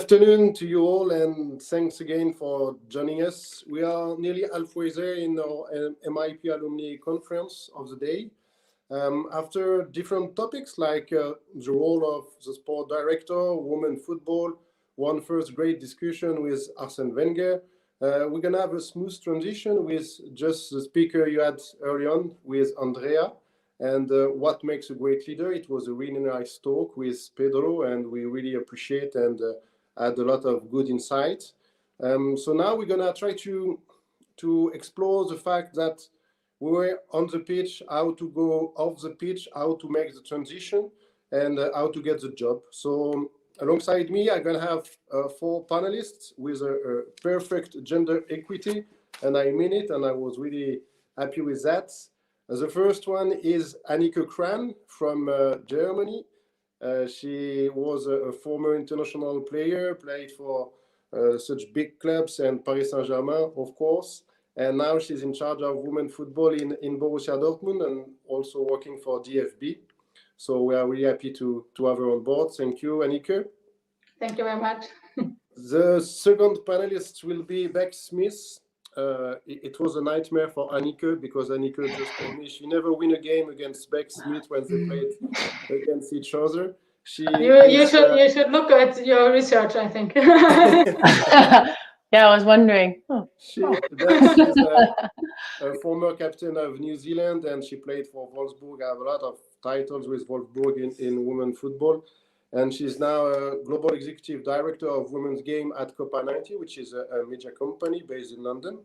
afternoon to you all, and thanks again for joining us. We are nearly halfway there in our MIP Alumni Conference of the day. After different topics like the role of the sport director, women football, one first great discussion with Arsene Wenger, we're going to have a smooth transition with just the speaker you had early on with Andrea. And what makes a great leader? It was a really nice talk with Pedro, and we really appreciate and had a lot of good insights. So now we're gonna try to explore the fact that we were on the pitch, how to go off the pitch, how to make the transition, and how to get the job. So alongside me, I'm gonna have 4 panelists with a perfect gender equity, and I mean it, and I was really happy with that. The first one is Annike Kran from Germany. She was a former international player, played for such big clubs and Paris Saint-Germain, of course. And now she's in charge of women football in Borussia Dortmund and also working for DFB. So we are really happy to have her on board. Thank you, Annike. Thank you very much. The second panelist will be Beck Smith. It was a nightmare for Annike because Annike just told me she never win a game against Beck Smith when they played against each other. You should look at your research, I think. Yeah, I was wondering. She's a former captain of New Zealand, and she played for Wolfsburg. I have a lot of titles with Wolfsburg in women football. And she's now a global executive director of women's game at Copa 90, which is a media company based in London.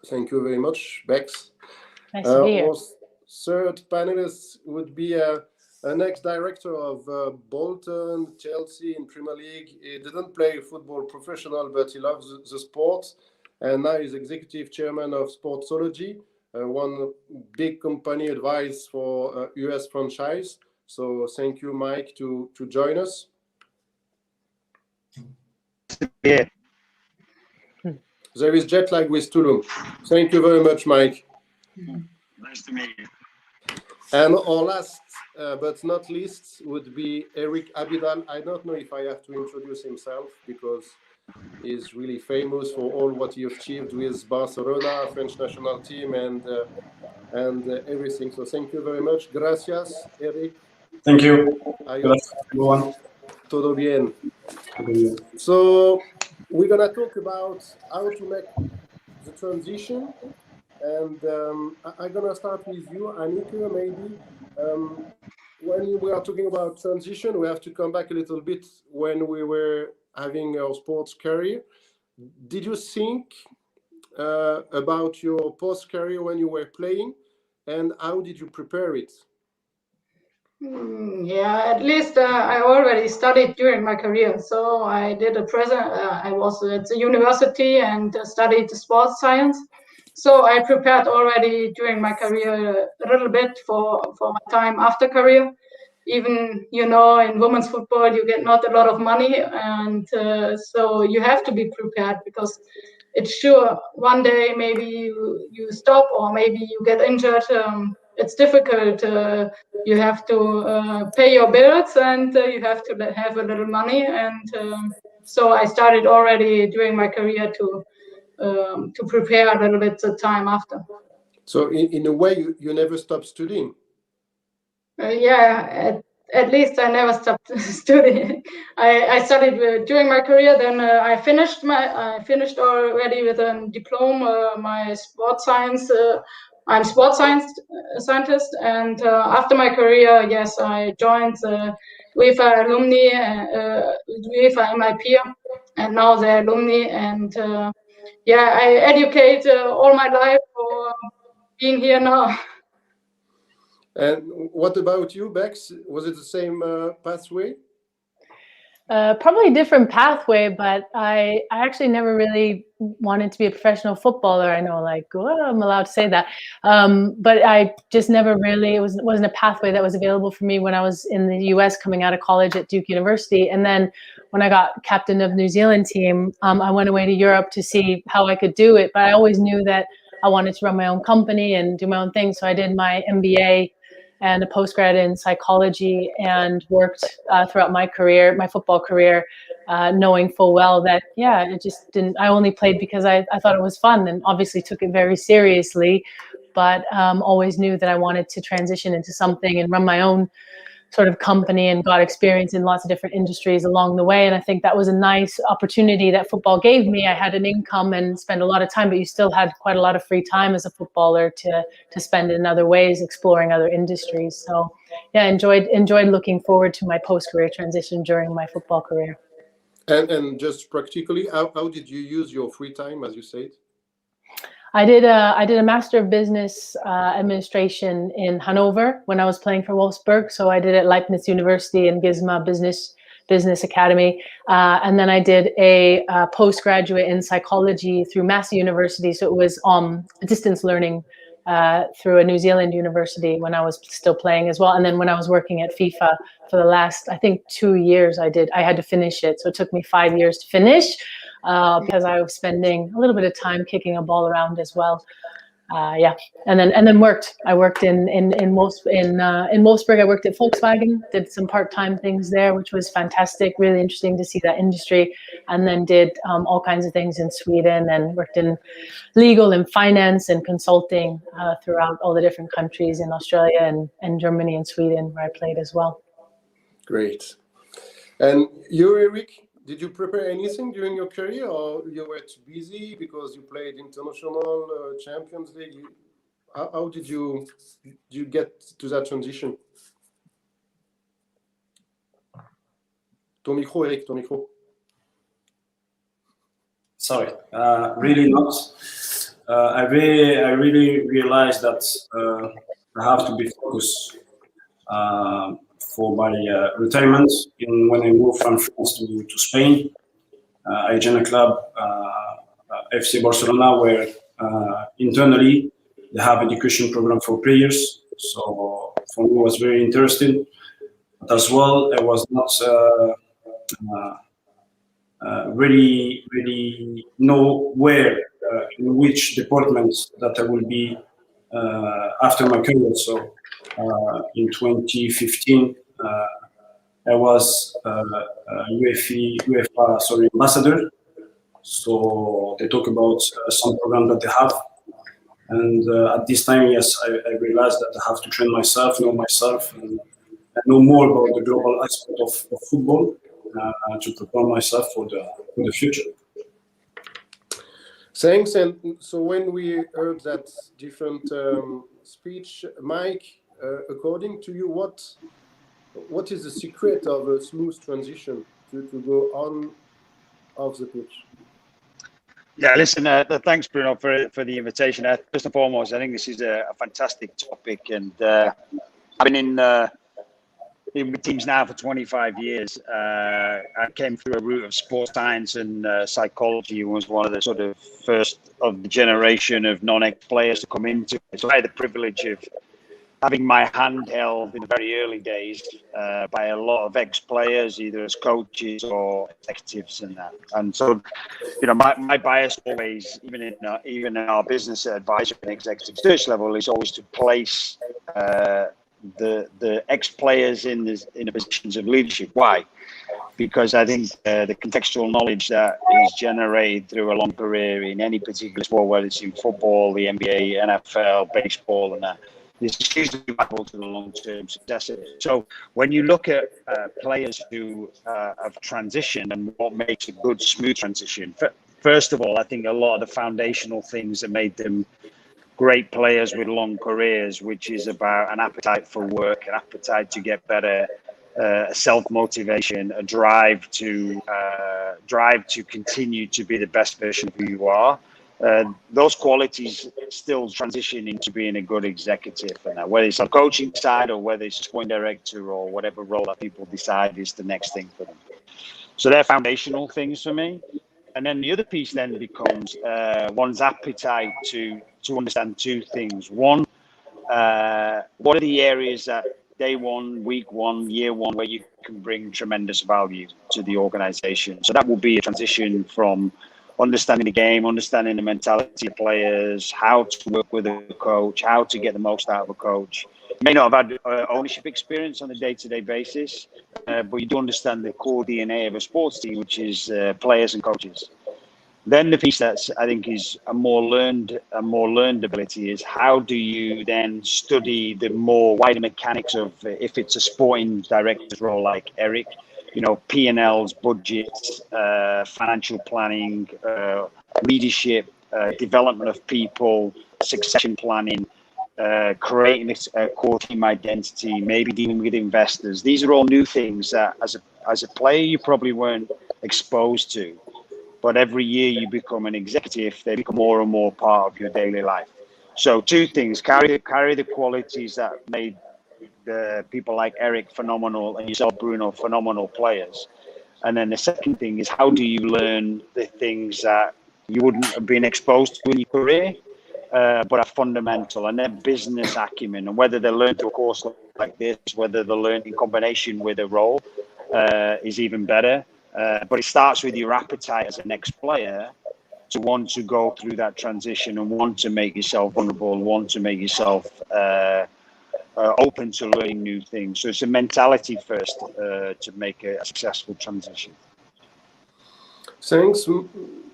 Thank you very much, Bex. Nice to be here. Our third panelist would be an ex-director of Bolton, Chelsea in Premier League. He didn't play football professional, but he loves the sport. And now he's executive chairman of Sportsology, one big company advised for US franchise. So thank you, Mike, to join us. Yeah. There is jet lag with Tulum. Thank you very much, Mike. Nice to meet you. And our last but not least would be Eric Abidal. I don't know if I have to introduce himself because he's really famous for all what he achieved with Barcelona, French national team, and everything. So thank you very much. Gracias, Eric. Thank you. Adiós. Everyone. Todo bien. So we're gonna talk about how to make the transition, and I'm gonna start with you, Annike. Maybe when we are talking about transition, we have to come back a little bit when we were having our sports career. Did you think about your post career when you were playing, and how did you prepare it? Yeah, at least I already studied during my career. So I did I was at the university and studied sports science. So I prepared already during my career a little bit for my time after career. Even, in women's football, you get not a lot of money. And so you have to be prepared because it's sure one day maybe you stop or maybe you get injured. It's difficult. You have to pay your bills and you have to have a little money. And so I started already during my career to prepare a little bit the time after. So in a way, you never stopped studying. Yeah, at least I never stopped studying. I studied during my career. Then I finished already with a diploma. My sports science. I'm sports scientist, and after my career, yes, I joined the UEFA Alumni, UEFA MIP, and now the alumni. And yeah, I educate all my life for being here now. And what about you, Bex? Was it the same pathway? Probably a different pathway, but I actually never really wanted to be a professional footballer. I know, I'm allowed to say that, but I just never really. It wasn't a pathway that was available for me when I was in the U.S. coming out of college at Duke University, and then when I got captain of New Zealand team, I went away to Europe to see how I could do it. But I always knew that I wanted to run my own company and do my own thing, so I did my MBA and a postgrad in psychology, and worked throughout my career, my football career, knowing full well that, yeah, it just didn't, I only played because I thought it was fun, and obviously took it very seriously, but always knew that I wanted to transition into something and run my own sort of company, and got experience in lots of different industries along the way. And I think that was a nice opportunity that football gave me. I had an income and spent a lot of time, but you still had quite a lot of free time as a footballer to spend in other ways, exploring other industries. So yeah, enjoyed looking forward to my post-career transition during my football career. And just practically, how did you use your free time, as you said? I did a Master of Business Administration in Hanover when I was playing for Wolfsburg. So I did it at Leibniz University and GISMA Business Academy. And then I did a postgraduate in psychology through Massey University. So it was distance learning through a New Zealand university when I was still playing as well. And then when I was working at FIFA for the last, I think, 2 years, I had to finish it. So it took me 5 years to finish. Because I was spending a little bit of time kicking a ball around as well. Yeah, and then worked. I worked in Wolfsburg. I worked at Volkswagen. Did some part-time things there, which was fantastic. Really interesting to see that industry. And then did all kinds of things in Sweden, and worked in legal and finance and consulting throughout all the different countries in Australia and Germany and Sweden, where I played as well. Great. And you, Eric? Did you prepare anything during your career, or you were too busy because you played international Champions League? How did you get to that transition? Ton micro, Eric, ton micro. Sorry, really not. I really realized that I have to be focused for my retirement. When I moved from France to Spain, I joined a club, FC Barcelona, where internally they have education program for players. So for me, it was very interesting. But as well, I was not really know where, in which departments that I will be after my career. So in 2015, I was UEFA ambassador. So they talk about some program that they have. And at this time, yes, I realized that I have to train myself, know myself, and know more about the global aspect of football to prepare myself for the future. Thanks. And so when we heard that different speech, Mike, according to you, what is the secret of a smooth transition to go on off the pitch? Yeah, listen, thanks, Bruno, for the invitation. First and foremost, I think this is a fantastic topic, and I've been in with teams now for 25 years. I came through a route of sports science and psychology, and was one of the sort of first of the generation of non-ex-players to come into it. So I had the privilege of having my hand held in the very early days by a lot of ex-players, either as coaches or executives and that. And so, you know, my bias always, even in our business advisory and executive search level, is always to place the ex-players in the positions of leadership. Why? Because I think the contextual knowledge that is generated through a long career in any particular sport, whether it's in football, the NBA, NFL, baseball, and that, is hugely valuable to the long-term success. So when you look at players who have transitioned and what makes a good, smooth transition, first of all, I think a lot of the foundational things that made them great players with long careers, which is about an appetite for work, an appetite to get better, self-motivation, a drive to continue to be the best version of who you are. Those qualities still transition into being a good executive, and whether it's on coaching side or whether it's sport director or whatever role that people decide is the next thing for them. So they're foundational things for me. And then the other piece then becomes one's appetite to understand two things. One, what are the areas that day one, week one, year one, where you can bring tremendous value to the organization? So that will be a transition from understanding the game, understanding the mentality of players, how to work with a coach, how to get the most out of a coach. You may not have had ownership experience on a day-to-day basis, but you do understand the core DNA of a sports team, which is players and coaches. Then the piece that's I think is a more learned ability is how do you then study the more wider mechanics of if it's a sporting director's role like Eric, you know, P&Ls, budgets, financial planning, leadership, development of people, succession planning, creating a core team identity, maybe dealing with investors. These are all new things that as a player you probably weren't exposed to. But every year you become an executive, they become more and more part of your daily life. So two things, carry the qualities that made the people like Eric phenomenal and yourself, Bruno, phenomenal players. And then the second thing is how do you learn the things that you wouldn't have been exposed to in your career, but are fundamental, and their business acumen, and whether they're learned through a course like this, whether they're learned in combination with a role is even better. But it starts with your appetite as an ex-player to want to go through that transition and want to make yourself vulnerable, want to make yourself open to learning new things. So it's a mentality first to make a successful transition. Thanks,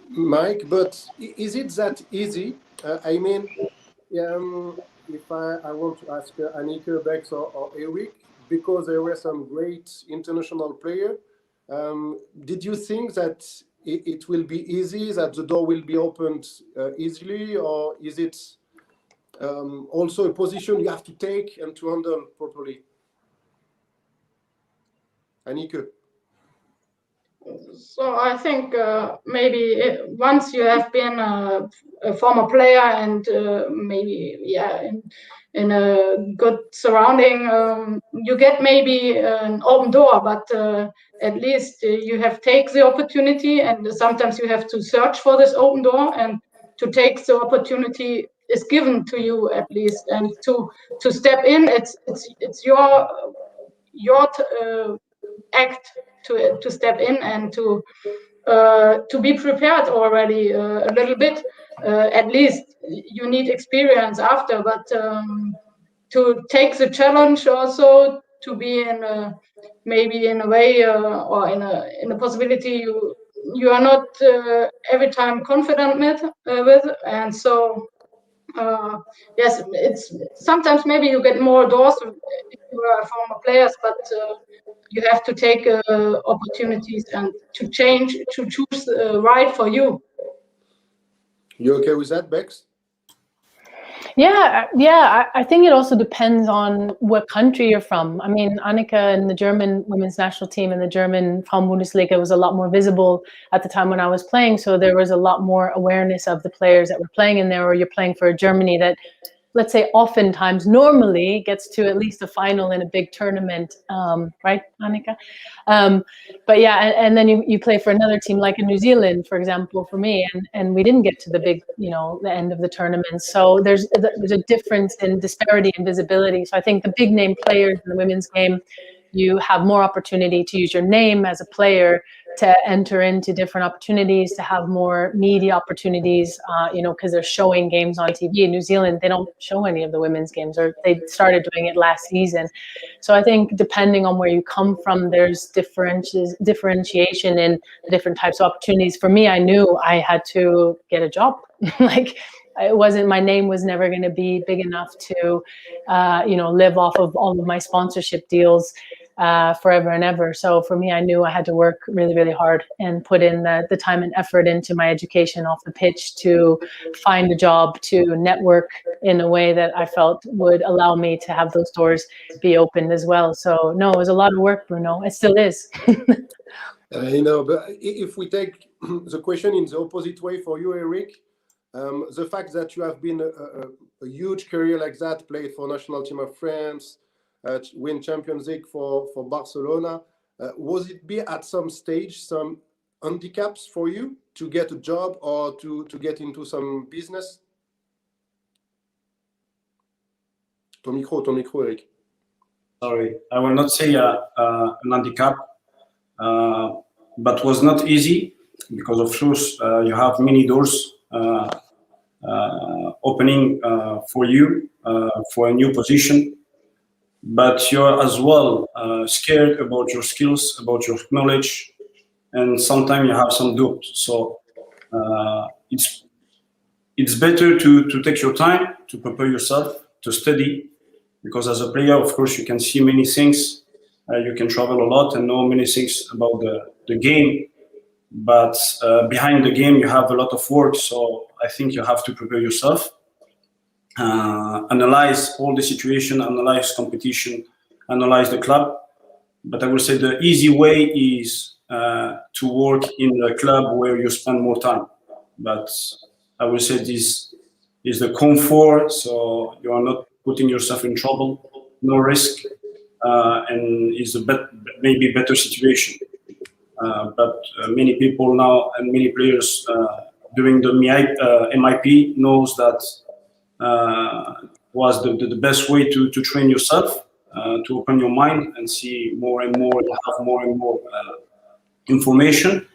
Mike. But is it that easy? I mean, if I want to ask Annika, Bex, or Eric, because there were some great international players, did you think that it will be easy, that the door will be opened easily, or is it also a position you have to take and to handle properly? Annika? So I think maybe once you have been a former player and maybe in a good surrounding, you get maybe an open door, but at least you have take the opportunity, and sometimes you have to search for this open door, and to take the opportunity is given to you at least, and to step in, it's your act to step in and to be prepared already a little bit. At least you need experience after, but to take the challenge also, to be in maybe in a way or in a possibility you are not every time confident with, and so yes, it's sometimes maybe you get more doors if you are former players, but you have to take opportunities and to choose right for you. You okay with that, Bex? Yeah. I think it also depends on what country you're from. I mean, Annika and the German women's national team and the German Frauen-Bundesliga was a lot more visible at the time when I was playing. So there was a lot more awareness of the players that were playing in there, or you're playing for Germany that, let's say, oftentimes normally gets to at least a final in a big tournament, right, Annika? But yeah, and then you play for another team like in New Zealand, for example, for me, and we didn't get to the big, the end of the tournament. So there's a difference in disparity and visibility. So I think the big name players in the women's game, you have more opportunity to use your name as a player to enter into different opportunities, to have more media opportunities, because they're showing games on TV. In New Zealand, they don't show any of the women's games, or they started doing it last season. So I think depending on where you come from, there's differentiation in the different types of opportunities. For me, I knew I had to get a job. My name was never going to be big enough to, live off of all of my sponsorship deals forever and ever. So for me, I knew I had to work really, really hard and put in the time and effort into my education off the pitch to find a job, to network in a way that I felt would allow me to have those doors be opened as well. So no, it was a lot of work, Bruno. It still is. But if we take the question in the opposite way for you, Eric, the fact that you have been a huge career like that, played for national team of France, win Champions League for Barcelona, was it be at some stage some handicaps for you to get a job or to get into some business? Ton micro, Eric. Sorry, I will not say an handicap, but was not easy. because of course you have many doors opening for you for a new position, but you're as well scared about your skills, about your knowledge, and sometimes you have some doubt. So it's better to take your time to prepare yourself, to study, because as a player, of course, you can see many things. You can travel a lot and know many things about the game, but behind the game, you have a lot of work. So I think you have to prepare yourself, analyze all the situation, analyze competition, analyze the club. But I will say the easy way is to work in the club where you spend more time. But I will say this is the comfort, so you are not putting yourself in trouble, no risk, and is a maybe better situation. But many people now and many players during the MIP knows that was the best way to train yourself, to open your mind and see more and more, have more and more information.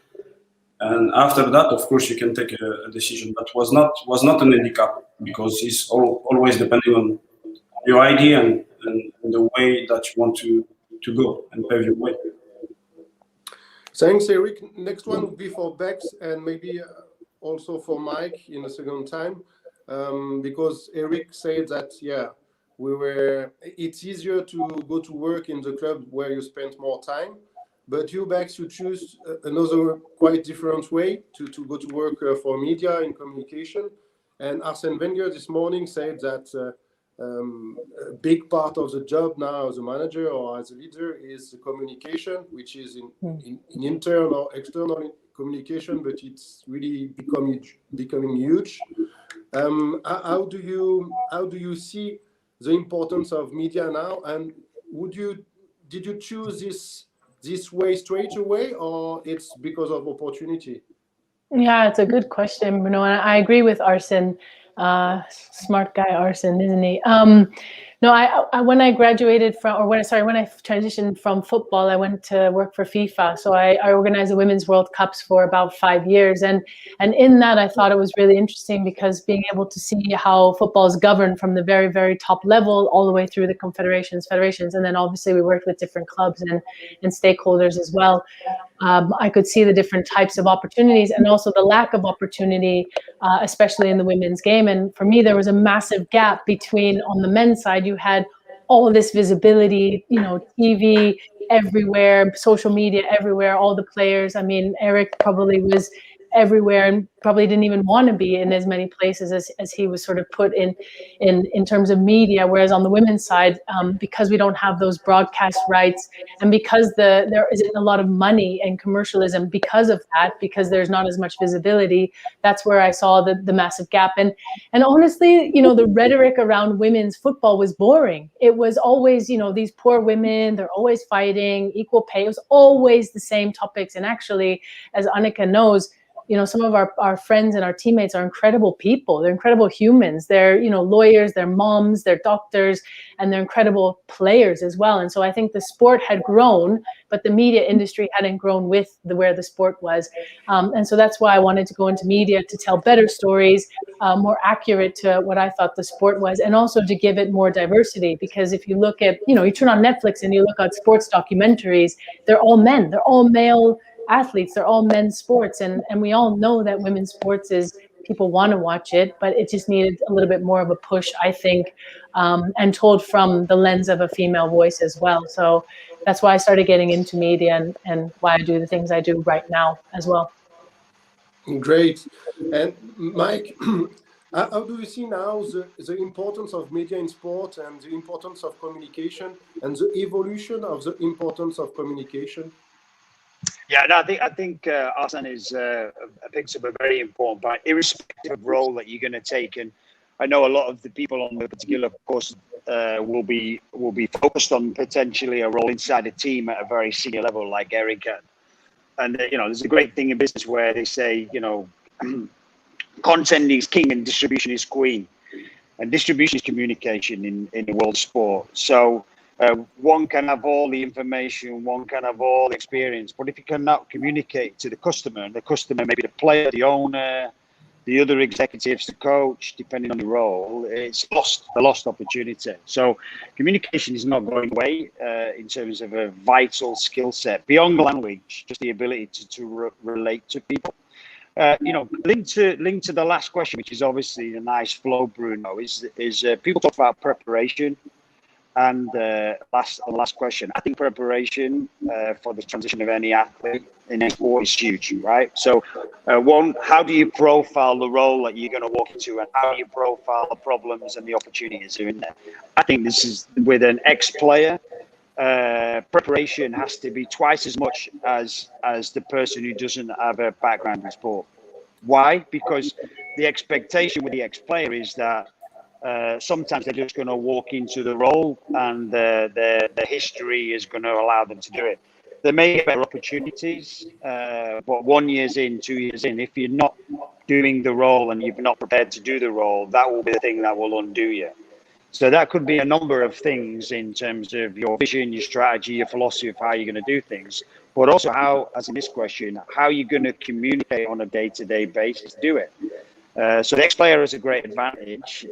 And after that, of course, you can take a decision. But was not an handicap, because it's always depending on your idea and the way that you want to go and pave your way. Thanks, Eric. Next one will be for Bex and maybe also for Mike in the second time, because Eric said that, yeah, it's easier to go to work in the club where you spend more time, but you, Bex, you choose another quite different way to go to work for media and communication. And Arsene Wenger this morning said that a big part of the job now as a manager or as a leader is the communication, which is in internal or external communication, but it's really becoming huge. How do you see the importance of media now? And did you choose this way straight away, or it's because of opportunity? Yeah, it's a good question, Bruno, and I agree with Arsene. Smart guy, Arsene, isn't he? No, I when I graduated from, or when I transitioned from football, I went to work for FIFA. So I organized the Women's World Cups for about 5 years, and in that I thought it was really interesting, because being able to see how football is governed from the very, very top level all the way through the confederations, federations, and then obviously we worked with different clubs and stakeholders as well. I could see the different types of opportunities and also the lack of opportunity, especially in the women's game. And for me, there was a massive gap between, on the men's side, you had all of this visibility, TV everywhere, social media everywhere, all the players. I mean, Eric probably was everywhere and probably didn't even want to be in as many places as he was sort of put in terms of media. Whereas on the women's side, because we don't have those broadcast rights, and because there isn't a lot of money and commercialism because of that, because there's not as much visibility, that's where I saw the massive gap. And honestly, the rhetoric around women's football was boring. It was always, these poor women, they're always fighting, equal pay. It was always the same topics. And actually, as Annika knows, some of our friends and our teammates are incredible people. They're incredible humans. They're, lawyers, they're moms, they're doctors, and they're incredible players as well. And so I think the sport had grown, but the media industry hadn't grown with where the sport was. And so that's why I wanted to go into media, to tell better stories, more accurate to what I thought the sport was, and also to give it more diversity. Because if you look at, you turn on Netflix and you look at sports documentaries, they're all men, they're all male athletes, they're all men's sports, and we all know that women's sports is, people want to watch it, but it just needed a little bit more of a push, I think, and told from the lens of a female voice as well. So that's why I started getting into media, and why I do the things I do right now as well. Great. And Mike, how do you see now the importance of media in sport, and the importance of communication, and the evolution of the importance of communication? Yeah, no, I think Arsene picks up a very important point, irrespective of role that you're going to take. And I know a lot of the people on the particular course will be focused on potentially a role inside a team at a very senior level, like Eric had. And there's a great thing in business where they say, content is king and distribution is queen, and distribution is communication in the world of sport. So One can have all the information, one can have all the experience, but if you cannot communicate to the customer, and the customer, maybe the player, the owner, the other executives, the coach, depending on the role, it's a lost opportunity. So communication is not going away in terms of a vital skill set beyond language, just the ability to relate to people. Linked to the last question, which is obviously a nice flow, Bruno, is people talk about preparation. And the last question, I think preparation for the transition of any athlete in any sport is huge, right? So one, how do you profile the role that you're going to walk into, and how do you profile the problems and the opportunities that are in there? I think this is with an ex-player, preparation has to be twice as much as the person who doesn't have a background in sport. Why? Because the expectation with the ex-player is that sometimes they're just going to walk into the role and the history is going to allow them to do it. There may be better opportunities, but 1 year in, 2 years in, if you're not doing the role and you're not prepared to do the role, that will be the thing that will undo you. So that could be a number of things in terms of your vision, your strategy, your philosophy of how you're going to do things, but also how, as in this question, how you're going to communicate on a day-to-day basis to do it. So the ex-player has a great advantage,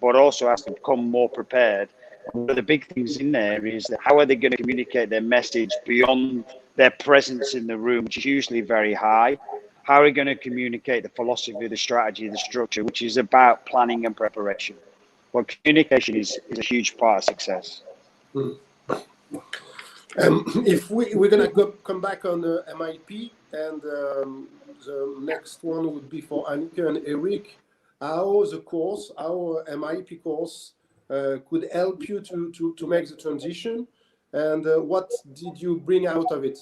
but also has to become more prepared. One of the big things in there is that how are they going to communicate their message beyond their presence in the room, which is usually very high? How are they going to communicate the philosophy, the strategy, the structure, which is about planning and preparation? Well, communication is a huge part of success. If we're going to come back on the MIP, and the next one would be for Annika and Eric, how our MIP course could help you to make the transition, and what did you bring out of it?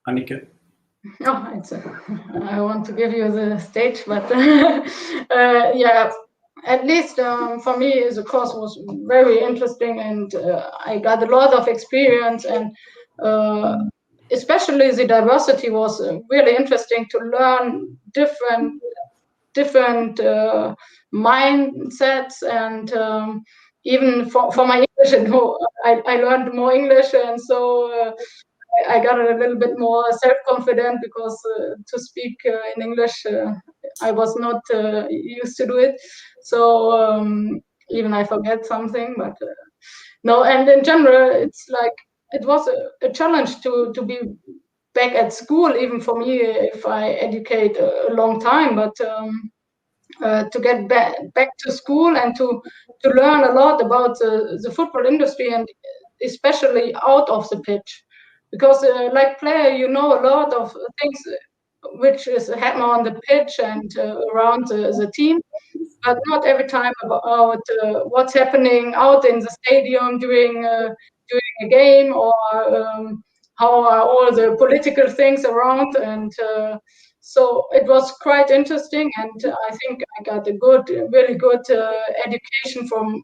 Annika? Oh, I want to give you the stage, but yeah, at least for me, the course was very interesting, and I got a lot of experience, and especially the diversity was really interesting to learn different mindsets, and even for my English, and I learned more English, and so I got a little bit more self-confident because to speak in English, I was not used to do it. So even I forget something, but no. And in general, it's like it was a challenge to be back at school, even for me, if I educate a long time. But to get back to school and to learn a lot about the football industry, and especially out of the pitch. Because like player, you know a lot of things which is happening on the pitch and around the team, but not every time about what's happening out in the stadium during a game, or how are all the political things around. And so it was quite interesting, and I think I got a really good education from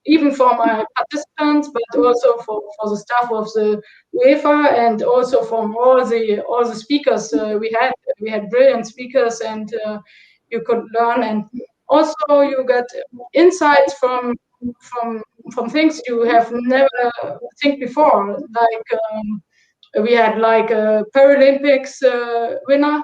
even for my participants, but also for the staff of the UEFA, and also from all the speakers we had. We had brilliant speakers, and you could learn, and also you got insights from things you have never think before. Like we had like a Paralympics winner.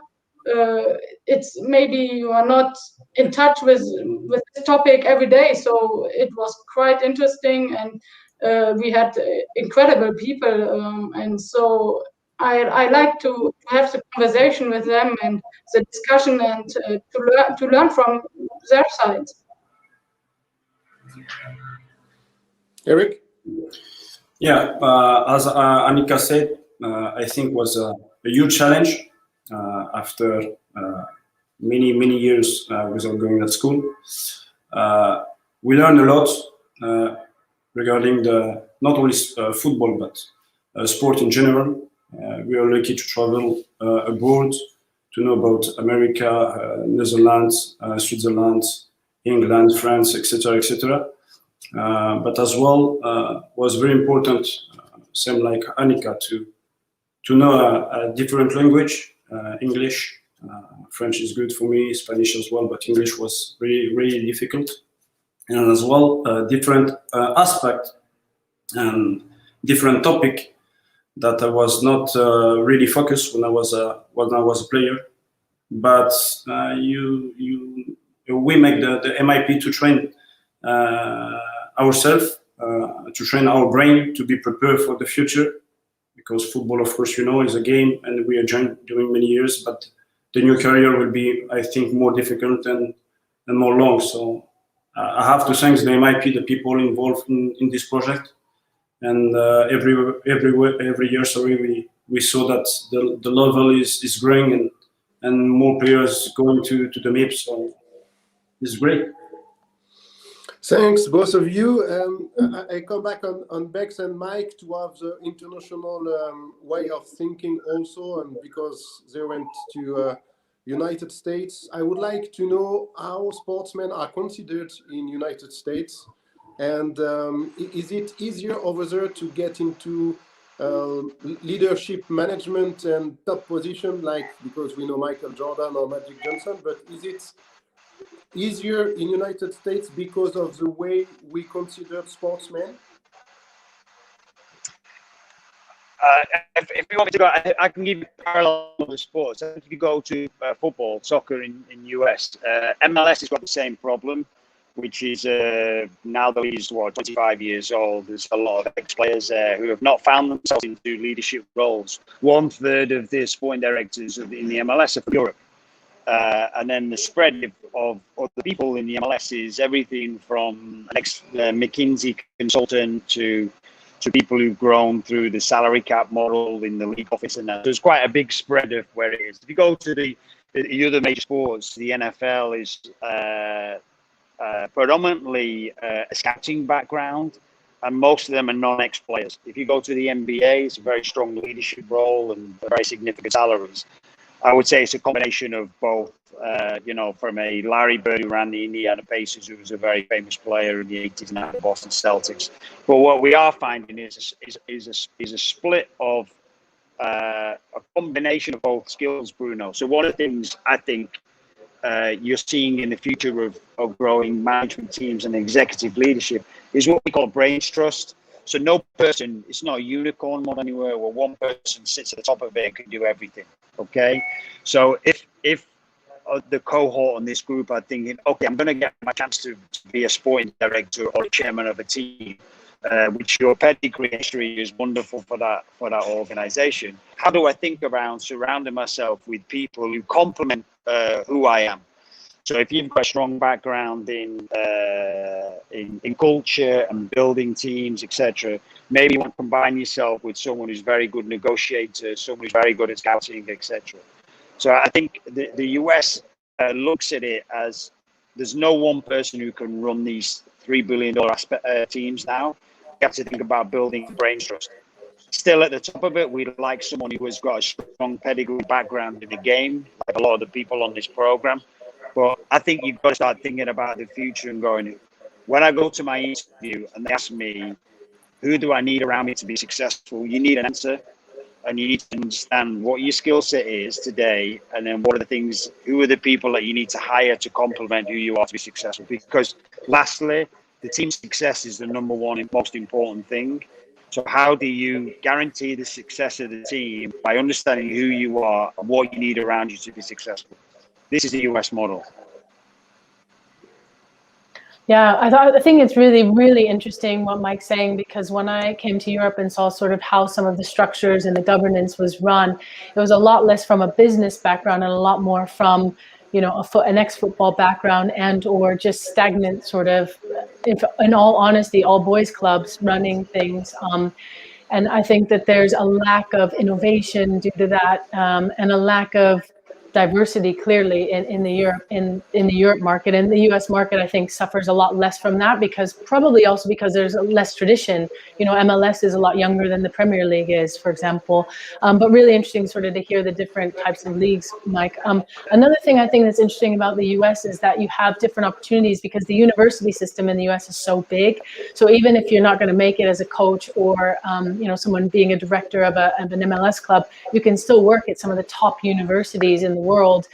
It's maybe you are not in touch with this topic every day, so it was quite interesting, and we had incredible people, and so I like to have the conversation with them and the discussion, and to learn from their side. Eric? Yeah, as Annika said, I think was a huge challenge after many years without going to school. We learned a lot regarding not only football, but sport in general. We are lucky to travel abroad, to know about America, Netherlands, Switzerland, England, France, etc., etc. But as well, was very important, same like Annika, to know a different language, English. French is good for me, Spanish as well, but English was really difficult. and as well different aspect and different topic that I was not really focused when I was a player. But we make the MIP to train ourselves, to train our brain to be prepared for the future. Because football, of course, is a game, and we are doing many years. But the new career will be, I think, more difficult and more long. So I have to thank the MIP, the people involved in this project. And every year, we saw that the level is growing and more players going to the MIP. So it's great. Thanks, both of you. I come back on Bex and Mike to have the international way of thinking also, and because they went to United States, I would like to know how sportsmen are considered in United States, and is it easier over there to get into leadership management and top position, like, because we know Michael Jordan or Magic Johnson, but is it easier in United States because of the way we consider sportsmen? If you want me to go, I can give you parallel with sports. If you go to football, soccer in US, MLS has got the same problem, which is now the league is 25 years old. There's a lot of ex-players there who have not found themselves into leadership roles. 1/3 of the sporting directors in the MLS are from Europe. And then the spread of the people in the MLS is everything from an ex-McKinsey consultant to people who've grown through the salary cap model in the league office. And there's quite a big spread of where it is. If you go to the other major sports, the NFL is predominantly a scouting background, and most of them are non-ex-players. If you go to the NBA, it's a very strong leadership role and very significant salaries. I would say it's a combination of both, from a Larry Bird who ran the Indiana Pacers, who was a very famous player in the 80s, now the Boston Celtics. But what we are finding is a split of a combination of both skills, Bruno. So one of the things I think you're seeing in the future of growing management teams and executive leadership is what we call brains trust. So no person, it's not a unicorn model anywhere where one person sits at the top of it and can do everything. Okay, so if the cohort on this group are thinking, okay, I'm going to get my chance to be a sporting director or chairman of a team, which your pedigree history is wonderful for that organization. How do I think around surrounding myself with people who complement who I am? So if you've got a strong background in culture and building teams, etc., maybe you want to combine yourself with someone who's very good negotiator, someone who's very good at scouting, etc. So I think the US looks at it as there's no one person who can run these $3 billion teams now. You have to think about building brain trust. Still at the top of it, we'd like someone who has got a strong pedigree background in the game, like a lot of the people on this program. But I think you've got to start thinking about the future and going, when I go to my interview and they ask me, who do I need around me to be successful? You need an answer, and you need to understand what your skill set is today. And then what are the things, who are the people that you need to hire to complement who you are to be successful? Because lastly, the team success is the number one and most important thing. So how do you guarantee the success of the team by understanding who you are and what you need around you to be successful? This is the US model. Yeah, I think it's really, really interesting what Mike's saying, because when I came to Europe and saw sort of how some of the structures and the governance was run, it was a lot less from a business background and a lot more from, an ex-football background and or just stagnant sort of, in all honesty, all boys clubs running things. And I think that there's a lack of innovation due to that, and a lack of diversity clearly in the Europe market. And the US market, I think, suffers a lot less from that, because probably also because there's less tradition. MLS is a lot younger than the Premier League is, for example. But really interesting sort of to hear the different types of leagues, Mike. Another thing I think that's interesting about the US is that you have different opportunities, because the university system in the US is so big. So even if you're not going to make it as a coach or someone being a director of an MLS club, you can still work at some of the top universities in the world.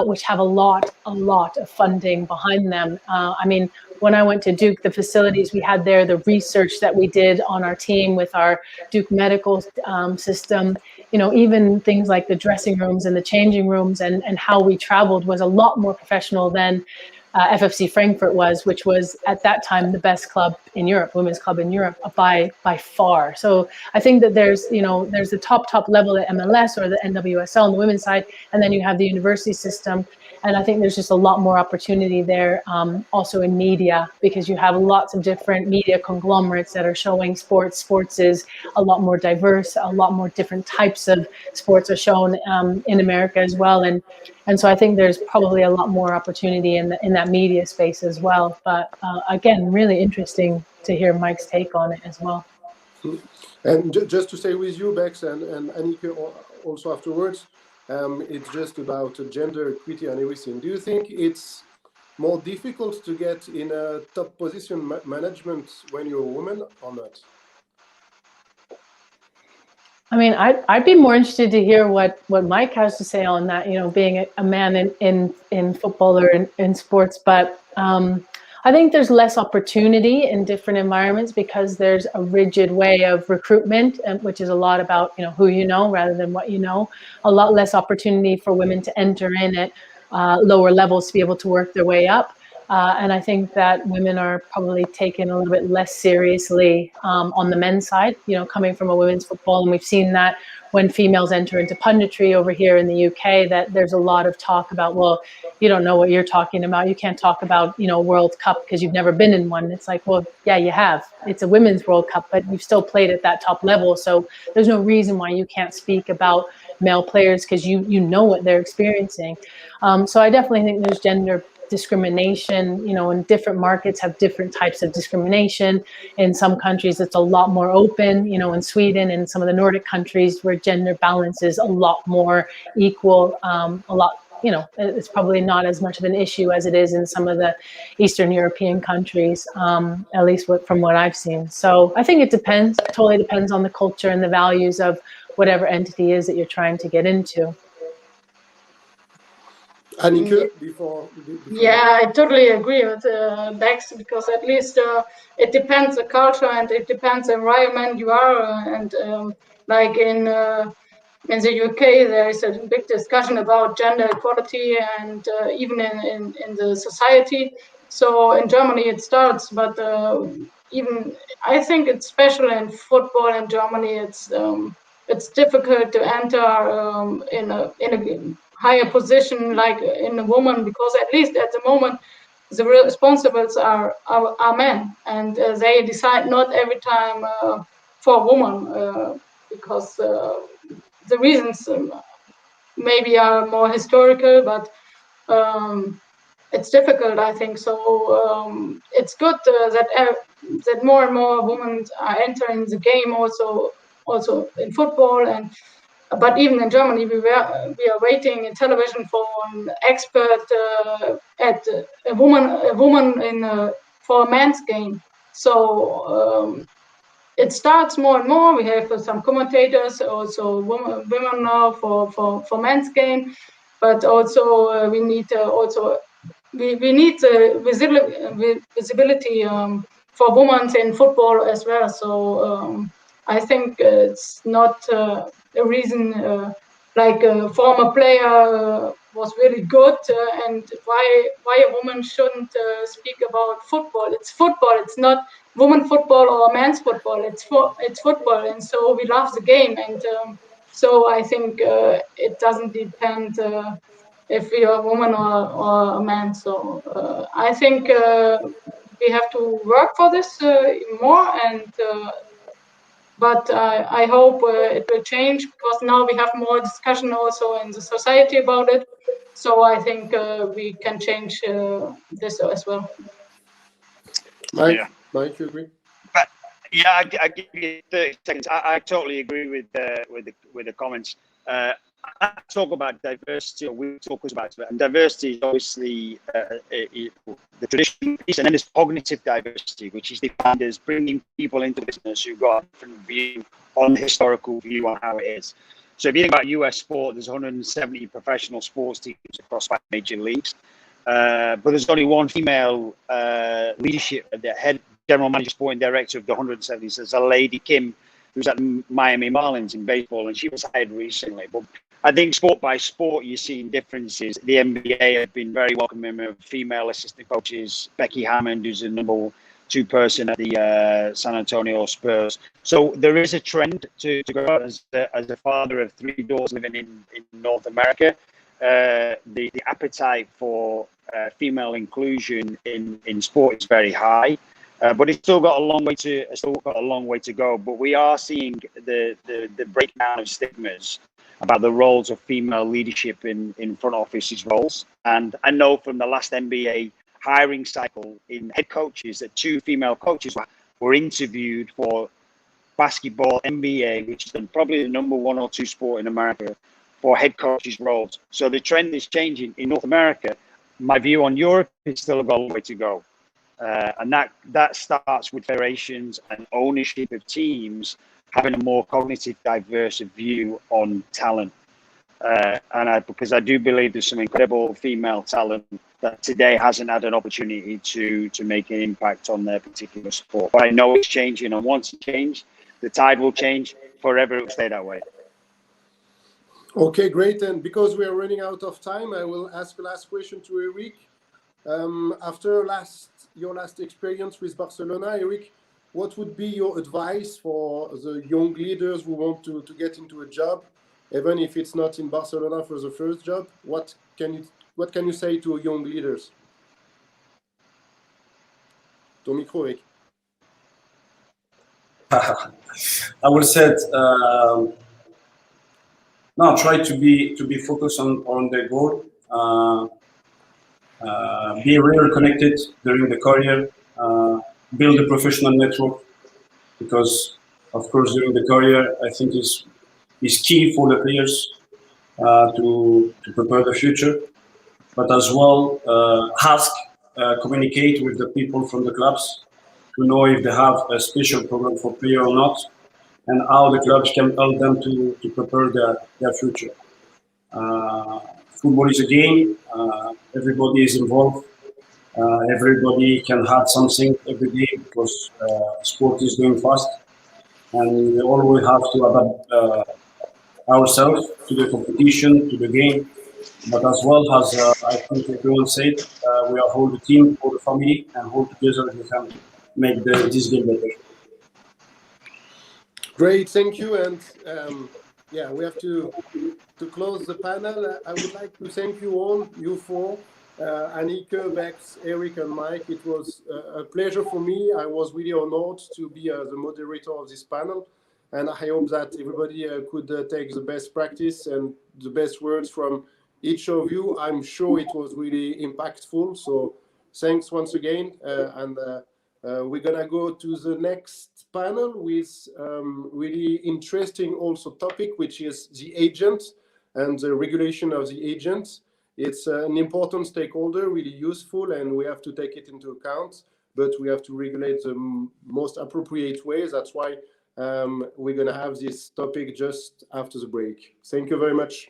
which have a lot of funding behind them. I mean, when I went to Duke, the facilities we had there, the research that we did on our team with our Duke medical system, you know, even things like the dressing rooms and the changing rooms and how we traveled was a lot more professional than FFC Frankfurt was, which was at that time the best club in Europe, women's club in Europe by far. So I think that there's, you know, there's the top level at MLS or the NWSL on the women's side, and then you have the university system. And I think there's just a lot more opportunity there, also in media, because you have lots of different media conglomerates that are showing sports. Sports is a lot more diverse, a lot more different types of sports are shown in America as well. And so I think there's probably a lot more opportunity in that media space as well. But again, really interesting to hear Mike's take on it as well. And just to stay with you, Bex, and Annika also afterwards, it's just about gender equity and everything. Do you think it's more difficult to get in a top position management when you're a woman or not? I mean, I'd be more interested to hear what Mike has to say on that, you know, being a man in football or in sports. But I think there's less opportunity in different environments because there's a rigid way of recruitment, which is a lot about, you know, who you know rather than what you know. A lot less opportunity for women to enter in at lower levels to be able to work their way up. And I think that women are probably taken a little bit less seriously on the men's side, you know, coming from a women's football. And we've seen that when females enter into punditry over here in the UK, that there's a lot of talk about, well, you don't know what you're talking about. You can't talk about, you know, World Cup because you've never been in one. It's like, well, yeah, you have. It's a women's World Cup, but you've still played at that top level. So there's no reason why you can't speak about male players because you know what they're experiencing. So I definitely think there's gender discrimination, you know, and different markets have different types of discrimination. In some countries, it's a lot more open, you know, in Sweden and some of the Nordic countries where gender balance is a lot more equal, a lot, you know, it's probably not as much of an issue as it is in some of the Eastern European countries, at least from what I've seen. So I think it depends, totally depends on the culture and the values of whatever entity is that you're trying to get into. Annika, before yeah, I totally agree with Bex, because at least it depends the culture and it depends the environment you are, and like in the UK there is a big discussion about gender equality and even in the society. So in Germany it starts, but even I think it's special in football in Germany. It's difficult to enter in a higher position like in a woman, because at least at the moment the responsibles are men, and they decide not every time for a woman because the reasons maybe are more historical, but it's difficult, I think. So it's good that more and more women are entering the game, also in football. But even in Germany, we are waiting in television for an expert at a woman in for a men's game. So it starts more and more. We have some commentators, also women now for men's game, but also we need we need visibility for women in football as well. So I think it's not a reason like a former player was really good and why a woman shouldn't speak about football. It's football. It's not women football or men's football. It's football, and so we love the game. And so I think it doesn't depend if you're a woman or a man. So I think we have to work for this more, and but I hope it will change, because now we have more discussion also in the society about it. So I think we can change this as well. Mike, Yeah. Mike, you agree? But yeah, I give you 30 seconds. I totally agree with the comments. I talk about diversity, or we talk about it, and diversity is obviously the traditional piece, and then there's cognitive diversity, which is defined as bringing people into business who've got a different view on the historical view on how it is. So if you think about US sport, there's 170 professional sports teams across 5 major leagues. But there's only one female leadership, the head general manager, sporting director of the 170. So there's a lady, Kim, who's at Miami Marlins in baseball, and she was hired recently. But I think sport by sport, you're seeing differences. The NBA have been very welcoming of female assistant coaches. Becky Hammond, who's the number 2 person at the San Antonio Spurs. So there is a trend to go out as a father of 3 daughters living in North America. The appetite for female inclusion in sport is very high, but it's still got a long way to go. But we are seeing the breakdown of stigmas about the roles of female leadership in front offices roles. And I know from the last NBA hiring cycle in head coaches that 2 female coaches were interviewed for basketball NBA, which is probably the number 1 or 2 sport in America, for head coaches roles. So the trend is changing in North America. My view on Europe is still got a long way to go. And that starts with federations and ownership of teams having a more cognitive, diverse view on talent. Because I do believe there's some incredible female talent that today hasn't had an opportunity to make an impact on their particular sport. But I know it's changing, and once it changes, the tide will change. Forever it will stay that way. Okay, great. And because we are running out of time, I will ask the last question to Eric. After your last experience with Barcelona, Eric, what would be your advice for the young leaders who want to get into a job, even if it's not in Barcelona for the first job? What can you say to young leaders? Ton micro, Eric. I would say no, try to be focused on the goal. Be really connected during the career. Build a professional network, because of course during the career I think is key for the players to prepare the future. But as well, communicate with the people from the clubs to know if they have a special program for player or not, and how the clubs can help them to prepare their future. Football is a game. Everybody is involved. Everybody can have something every day, because sport is going fast, and we always have to adapt ourselves to the competition, to the game. But as well as I think everyone said, we are whole the team, whole the family, and whole together we can make this game better. Great, thank you. And yeah, we have to close the panel. I would like to thank you all, you 4, Anike, Vex, Eric, and Mike. It was a pleasure for me. I was really honored to be the moderator of this panel. And I hope that everybody could take the best practice and the best words from each of you. I'm sure it was really impactful. So thanks once again. And we're going to go to the next panel with really interesting also topic, which is the agent and the regulation of the agent. It's an important stakeholder, really useful, and we have to take it into account, but we have to regulate the most appropriate ways. That's why we're going to have this topic just after the break. Thank you very much.